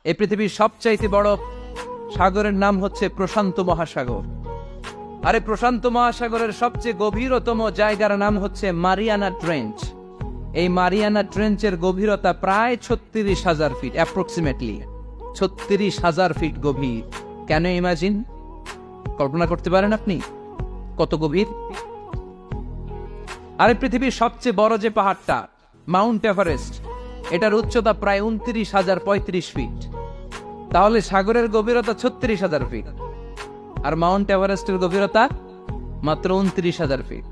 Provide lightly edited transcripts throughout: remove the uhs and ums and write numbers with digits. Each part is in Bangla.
এই পৃথিবীর সবচাইতে বড় সাগরের নাম হচ্ছে প্রশান্ত মহাসাগর। আরে প্রশান্ত মহাসাগরের সবচেয়ে গভীরতম জায়গার নাম হচ্ছে মারিয়ানা ট্রেঞ্চ। এই মারিয়ানা ট্রেঞ্চের গভীরতা প্রায় ৩৬,০০০ ফিট, অ্যাপ্রক্সিমেটলি ৩৬,০০০ ফিট গভীর। কেন ইমাজিন, কল্পনা করতে পারেন আপনি কত গভীর? আরে পৃথিবীর সবচেয়ে বড় যে পাহাড়টা মাউন্ট এভারেস্ট, এটার উচ্চতা প্রায় ২৯,০৩৫ ফিট। তাহলে সাগরের গভীরতা ৩৬,০০০ ফিট আর মাউন্ট এভারেস্টের গভীরতা মাত্র ২৯,০০০ ফিট।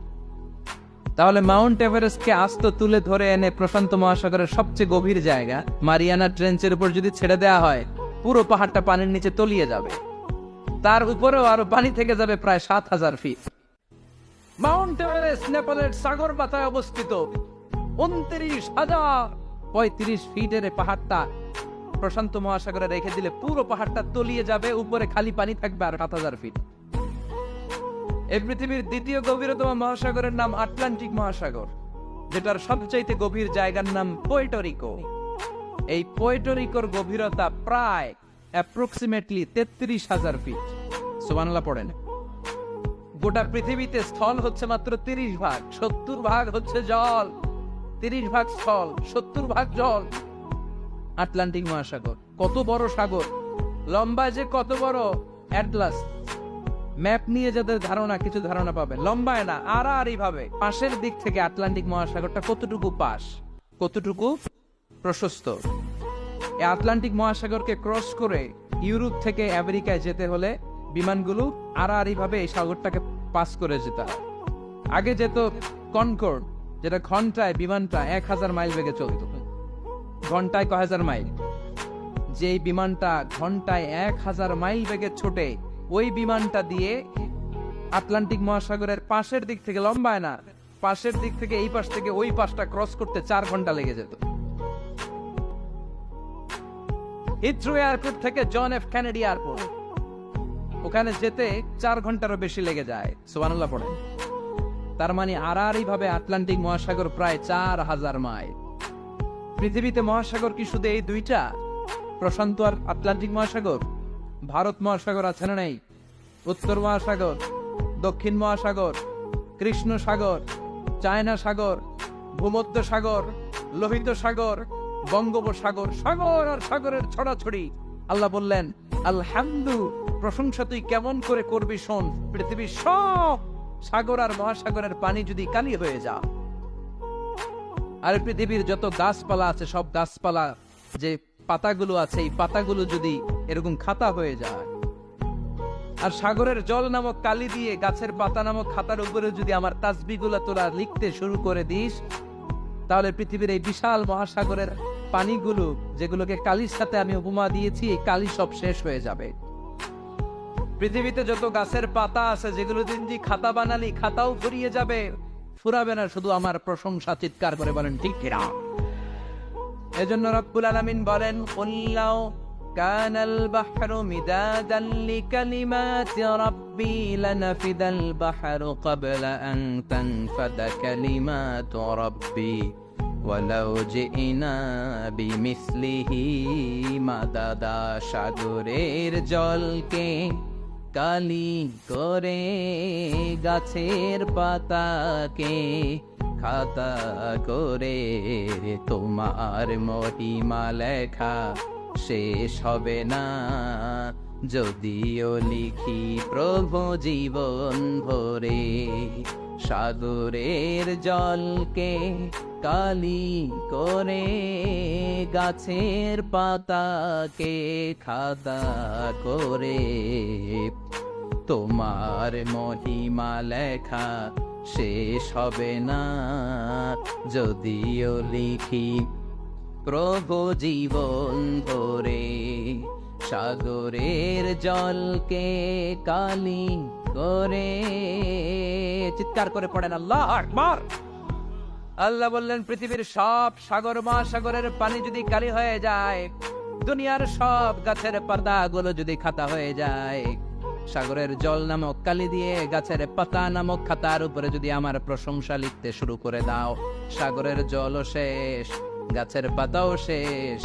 তাহলে মাউন্ট এভারেস্টকে আস্ত তুলে ধরে এনে প্রশান্ত মহাসাগরের সবচেয়ে গভীর জায়গা মারিয়ানা ট্রেঞ্চের উপর যদি ছেড়ে দেওয়া হয়, পুরো পাহাড়টা পানির নিচে তলিয়ে যাবে। তার উপরেও আরো পানি থেকে যাবে প্রায় ৭,০০০ ফিট। মাউন্ট এভারেস্ট নেপালের সাগর মাথায় অবস্থিত ২৯,০৩৫ ফিটের পাহাড়টা প্রশান্ত মহাসাগরে রেখে দিলে পুরো পাহাড়টা তলিয়ে যাবে, উপরে খালি পানি থাকবে আর ৭,০০০ ফিট। এই পৃথিবীর দ্বিতীয় গভীরতম মহাসাগরের নাম আটলান্টিক মহাসাগর, যেটার সবচাইতে গভীর জায়গার নাম পোর্টোরিকো। এই পোর্টোরিকোর গভীরতা প্রায় অ্যাপ্রক্সিমেটলি ৩৩,০০০ ফিট। সুবহানাল্লাহ পড়েন। গোটা পৃথিবীতে স্থল হচ্ছে মাত্র ৩০ ভাগ, ৭০ ভাগ হচ্ছে জল। ৩০ ভাগ স্থল, ৭০ ভাগ জল। আটলান্টিক মহাসাগর কত বড় সাগর, লম্বা যে কত বড়, অ্যাটলাস ম্যাপ নিয়ে যাদের ধারণা, কিছু ধারণা পাবেন। লম্বায় না, আড়াআড়ি ভাবে পাশের দিক থেকে আটলান্টিক মহাসাগরটা কতটুকু পাশ, কতটুকু প্রশস্ত। এই আটলান্টিক মহাসাগরকে ক্রস করে ইউরোপ থেকে আমেরিকায় যেতে হলে বিমানগুলো আড়াআড়ি ভাবে এই সাগরটাকে পাস করে যেতে হয়। আগে যেত কনকর্ড, যেটা ঘন্টায় বিমানটা ১,০০০ মাইল বেগে চলত। ঘন্টায় কয় হাজার মাইল? যে বিমানটা ঘন্টায় ১,০০০ মাইল বেগে ছোটে, ওই বিমানটা দিয়ে আটলান্টিক মহাসাগরের পাশের দিক থেকে, লম্বায় না, পাশের দিক থেকে এই পাশ থেকে ওই পাশটা ক্রস করতে ৪ ঘন্টা লেগে যেত। হিথ্রো এয়ারপোর্ট থেকে জন এফ কেনেডি এয়ারপোর্ট, ওখানে যেতে ৪ ঘন্টারও বেশি লেগে যায়। সুবহানাল্লাহ পড়েন। তার মানে আড়াআড়ি ভাবে আটলান্টিক মহাসাগর প্রায় ৪,০০০ মাইল। পৃথিবীতে মহাসাগর কি শুধু এই দুইটা, প্রশান্ত আর আটলান্টিক মহাসাগর? ভারত মহাসাগর আছে না নাই? উত্তর মহাসাগর, দক্ষিণ মহাসাগর, কৃষ্ণ সাগর, চায়না সাগর, ভূমধ্য সাগর, লোহিত সাগর, বঙ্গোপসাগর, সাগর আর সাগরের ছড়াছড়ি। আল্লাহ বললেন, আলহামদু, প্রশংসা তুই কেমন করে করবি শোন। পৃথিবীর সব সাগর আর মহাসাগরের পানি যদি কালি হয়ে যা, আর পৃথিবীর যত গাছপালা আছে, সব গাছপালা যে পাতাগুলো আছে, এই পাতাগুলো যদি এরকম খাতা হয়ে যায়, আর সাগরের জল নামক কালি দিয়ে গাছের পাতা নামক খাতার উপরে যদি আমার তাসবিহগুলো তোরা লিখতে শুরু করে দিস, তাহলে পৃথিবীর এই বিশাল মহাসাগরের পানিগুলো, যেগুলোকে কালির সাথে আমি উপমা দিয়েছি, এই কালি সব শেষ হয়ে যাবে। পৃথিবীতে যত গাছের পাতা আছে, যেগুলো দিন দিয়ে খাতা বানালি, খাতাও ফুরিয়ে যাবে, ফুরাবে না, শুধু আমার প্রশংসা চিৎকার করে বলেন ঠিক কিনা। এজন্য রব্বুল আলামিন বলেন, কুল্লাউ কানাল বাহরু মিদাদান লিকালিমাতি রাব্বি লানাফিদাল বাহরু ক্বাবলা আন তানফাদা কালিমাতু রাব্বি ওয়ালাউ জিনা বিমিসলিহি মাদাদা। সাগরের জলকে কালি করে, গাছের পাতাকে খাতা করে, তোমার মহিমা লেখা শেষ হবে না, যদিও লিখি প্রভু জীবন ভরে। সাগরের জলকে কালি করে, গাছের পাতাকে খাতা করে, তোমার মহিমা লেখা শেষ হবে না, যদিও লিখি প্রভু জীবন ভরে। সাগরের জলকে কালি করে, চিৎকার করে পড়েন আল্লাহু আকবার। আল্লাহ বললেন, পৃথিবীর সব সাগর মহাসাগরের পানি যদি কালি হয়ে যায়, দুনিয়ার সব গাছের পাতাগুলো যদি খাতা হয়ে যায়, সাগরের জল নামক কালি দিয়ে গাছের পাতা নামক খাতার উপরে যদি আমার প্রশংসা লিখতে শুরু করে দাও, সাগরের জলও শেষ, গাছের পাতাও শেষ,